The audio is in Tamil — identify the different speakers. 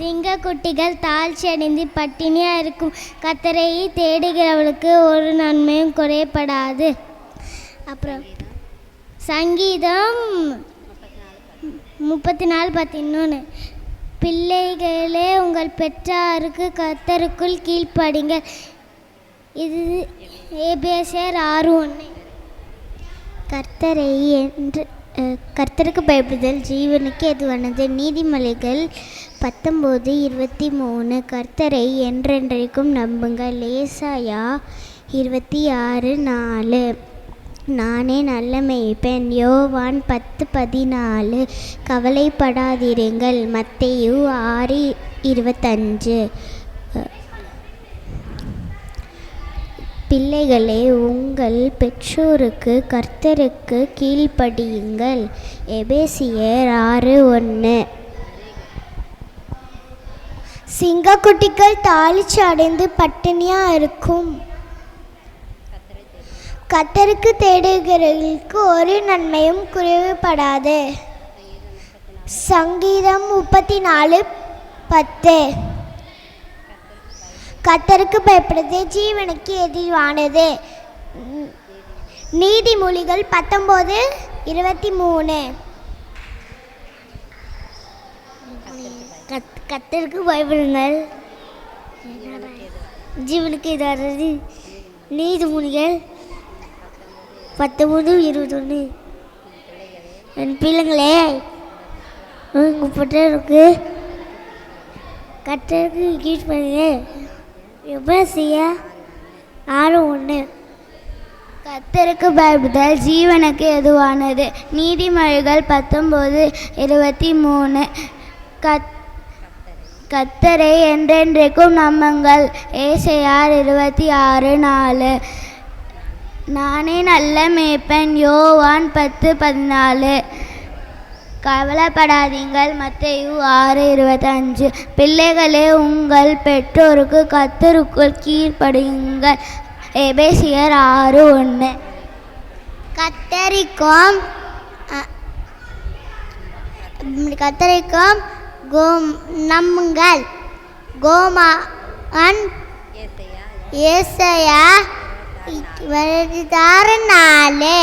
Speaker 1: சிங்கக்குட்டிகள் தாழ்ச்சி அடைந்து பட்டினியாக இருக்கும். கர்த்தரை தேடுகிறவளுக்கு ஒரு நன்மையும் குறைபடாது. அப்புறம் சங்கீதம் 34:11 பிள்ளைகளே உங்கள் பெற்றாருக்கு கர்த்தருக்குள் கீழ்ப்படிங்கள். இது எபேசியர் 6:1. கர்த்தருக்கு பயப்படுதல் ஜீவனுக்கு எதுவானது. நீதிமொழிகள் 19:23 கர்த்தரை என்றென்றைக்கும் நம்புங்கள். ஏசாயா 26:4 நானே நல்ல மேய்ப்பன். யோவான் 10:14 கவலைப்படாதிருங்கள். மத்தேயு 6:25 பிள்ளைகளே உங்கள் பெற்றோருக்கு கர்த்தருக்கு கீழ்ப்படியுங்கள். எபேசியர் 6:1.
Speaker 2: சிங்கக்குட்டிகள் தாழ்ச்சி அடைந்து பட்டினியாக இருக்கும். கர்த்தருக்கு தேடுகிறவர்களுக்கு ஒரு நன்மையும் குறைவுபடாது. சங்கீதம் 34:10 கர்த்தருக்கு பயப்படுது ஜீவனுக்கு எதிரானது. நீதிமொழிகள் 19:23
Speaker 1: கர்த்தருக்கு பயப்படுங்கள் ஜீவனுக்கு எதிரானது. நீதிமொழிகள் 19:21 என் பிள்ளைங்களே உங்கள் பெற்றோருக்கு கர்த்தருக்கு கீழ்ப்படியுங்க. எபேசியர் 6:1 கர்த்தருக்கு பயப்படுதல் ஜீவனுக்கு எதுவானது. நீதிமொழிகள் 19:23 கர்த்தரை என்றென்றைக்கும் நம்புங்கள். ஏசாயா 26:4 நானே நல்ல மேய்ப்பன். யோவான் 10:14 கவலைப்படாதீங்கள். மத்தேயு 6:25 பிள்ளைகளே உங்கள் பெற்றோருக்கு கர்த்தருக்குள் கீழ்ப்படியுங்கள். எபேசியர் 6:1 கர்த்தரைக்கும் நம்புங்கள். கோமான் ஏசாயா 26:4